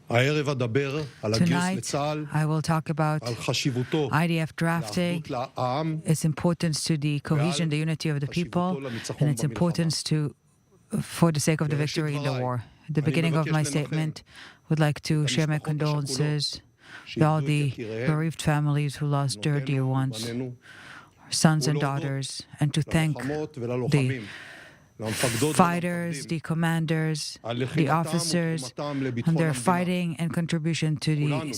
Tonight, I will talk about IDF drafting, its importance to the cohesion, the unity of the people, and its importance for the sake of the victory in the war. At the beginning of my statement, I would like to share my condolences with all the bereaved families who lost their dear ones, sons and daughters, and to thank the fighters, the commanders, the officers, and their fighting and contribution to the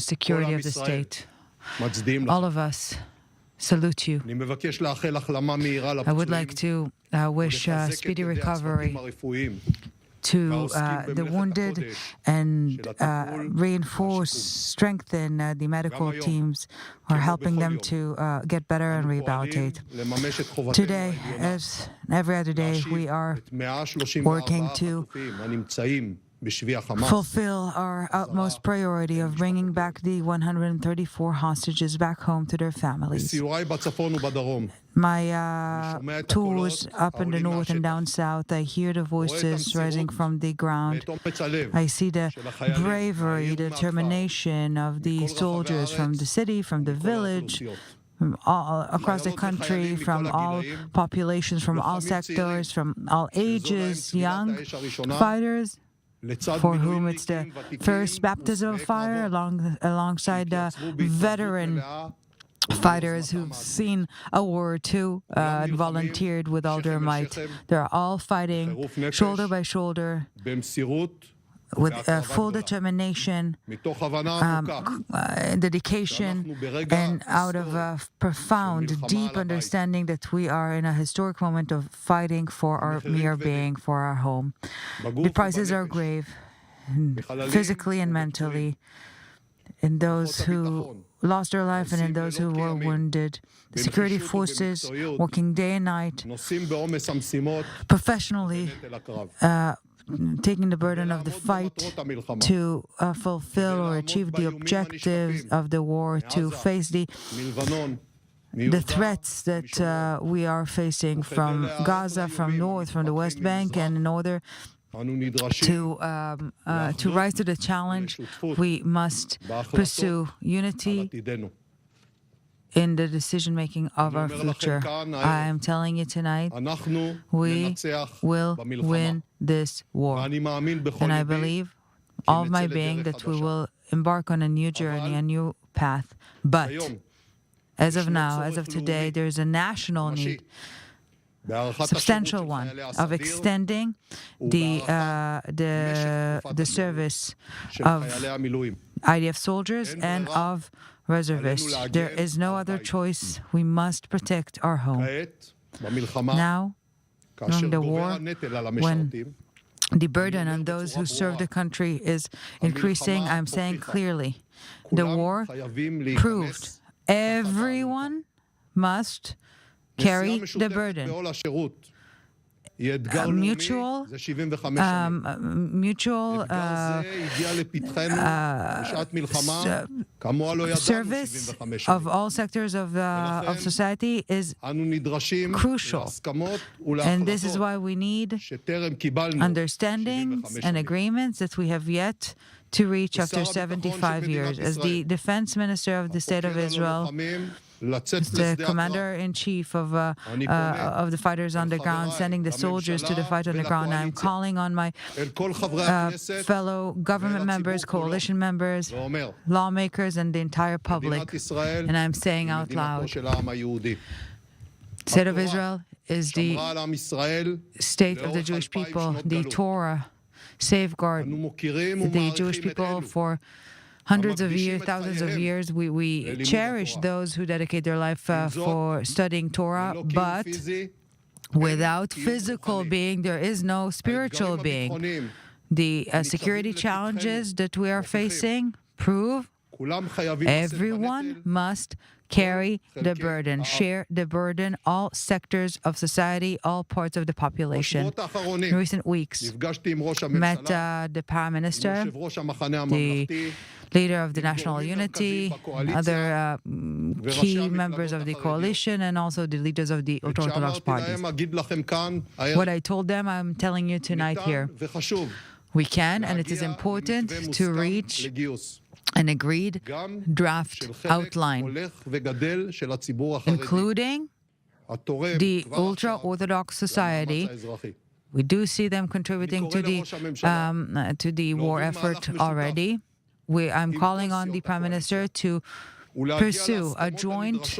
security of the state. All of us salute you. I would like to wish speedy recovery to the wounded and strengthen the medical teams who are helping them to get better and rehabilitate. Today, as every other day, we are working to fulfill our utmost priority of bringing back the 134 hostages back home to their families. My tours up in the north and down south, I hear the voices rising from the ground. I see the bravery, the determination of the soldiers from the city, from the village, from all across the country, from all populations, from all sectors, from all ages, young fighters, for whom it's the first baptism of fire, alongside veteran fighters who've seen a war or two and volunteered with all their might. They're all fighting shoulder by shoulder with full determination, dedication, and out of a profound, deep understanding that we are in a historic moment of fighting for our mere being, for our home. The prices are grave, physically and mentally, in those who lost their life and in those who were wounded. The security forces working day and night, professionally, taking the burden of the fight to fulfill or achieve the objectives of the war, to face the threats that we are facing from Gaza, from north, from the West Bank, and in order to rise to the challenge, we must pursue unity in the decision-making of our future. I am telling you tonight, we will win this war. And I believe, all of my being, that we will embark on a new journey, a new path. But as of now, as of today, there is a national need, substantial one, of extending the service of IDF soldiers and of reservists. There is no other choice. We must protect our home. Now, during the war, when the burden on those who serve the country is increasing, I'm saying clearly, the war proved everyone must carry the burden. Mutual service of all sectors of society is crucial. And this is why we need understandings and agreements that we have yet to reach after 75 years. As the defense minister of the State of Israel, the commander-in-chief of the fighters on the ground, sending the soldiers to the fight on the ground, I'm calling on my fellow government members, coalition members, lawmakers, and the entire public. And I'm saying out loud, the State of Israel is the state of the Jewish people. The Torah safeguard the Jewish people for hundreds of years, thousands of years. We cherish those who dedicate their life for studying Torah, but without physical being, there is no spiritual being. The security challenges that we are facing prove everyone must carry the burden, share the burden, all sectors of society, all parts of the population. In recent weeks, met the Prime Minister, the leader of the National Unity, other key members of the coalition, and also the leaders of the ultra-Orthodox parties. What I told them, I'm telling you tonight here. We can, and it is important to reach an agreed draft outline, including the ultra-Orthodox society. We do see them contributing to the war effort already. I'm calling on the Prime Minister to pursue a joint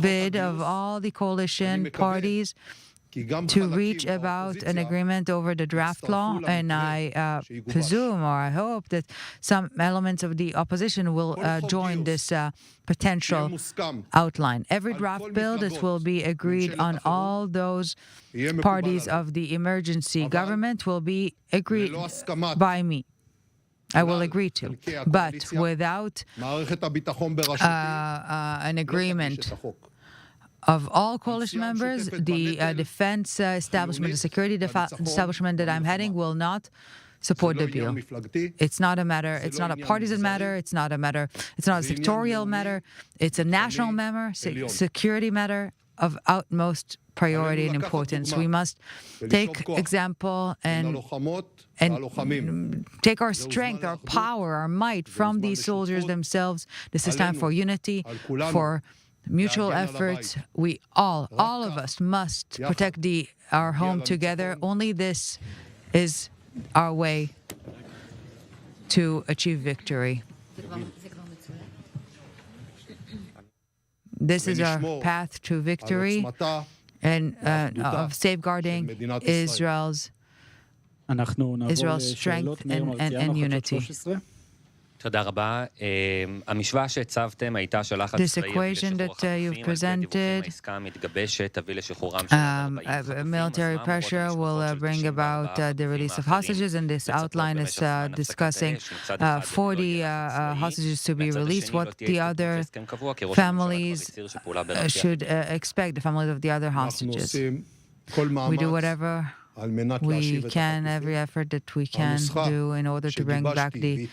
bid of all the coalition parties to reach about an agreement over the draft law, and I presume, or I hope, that some elements of the opposition will join this potential outline. Every draft bill that will be agreed on all those parties of the emergency government will be agreed by me. I will agree to, but without an agreement of all coalition members, the defense establishment, the security establishment that I'm heading will not support the bill. It's not a matter, it's not a partisan matter, it's not a sectorial matter, it's a national matter, security matter of utmost priority and importance. We must take example and take our strength, our power, our might from these soldiers themselves. This is time for unity, for mutual efforts. We all of us must protect our home together. Only this is our way to achieve victory. This is our path to victory and of safeguarding Israel's strength and unity. תודה רבה. המשוואה שהצבתם הייתה שלחץ צבאי you've presented, העסקה המתגבשת תביא לשחרורם של 40 military pressure will bring about the release of hostages, and this outline is discussing 40 hostages to be released. What the other families should expect, the families of the other hostages. We do whatever we can, every effort that we can do in order to bring back the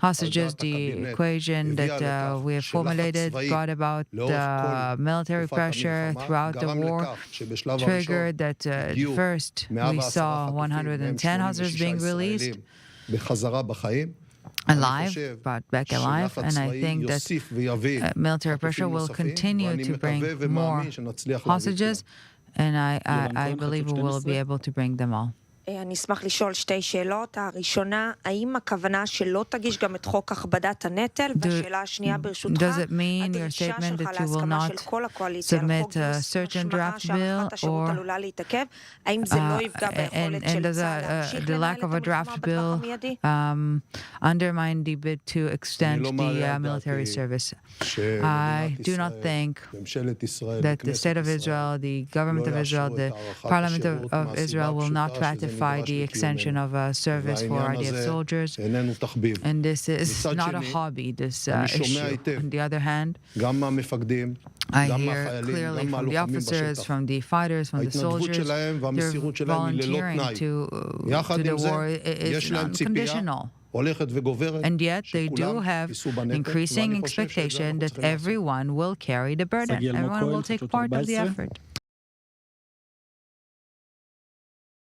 hostages. The equation that we have formulated brought about military pressure throughout the war, triggered that first we saw 110 hostages being released alive, brought back alive, and I think that military pressure will continue to bring more hostages, and I believe we will be able to bring them all. אני אשמח לשאול שתי שאלות. הראשונה, האם הכוונה שלא תגיש גם את חוק הכבדת הנטל? והשאלה השנייה ברשותך, הדרישה שלך להסכמה של כל הקואליציה על חוק גיוס משמעה שהארכת השירות עלולה להתעכב, האם זה לא יפגע ביכולת של צה"ל להמשיך לנהל את המלחמה בטווח המיידי? Undermine the bid to extend the military service. I do not think that the state of Israel, the government of Israel, the parliament of Israel will not ratify the extension of service for IDF soldiers, and this is not a hobby, this issue. On the other hand, I hear clearly from the officers, from the fighters, from the soldiers, their volunteering to the war is unconditional. And yet they do have increasing expectation that everyone will carry the burden, everyone will take part of the effort.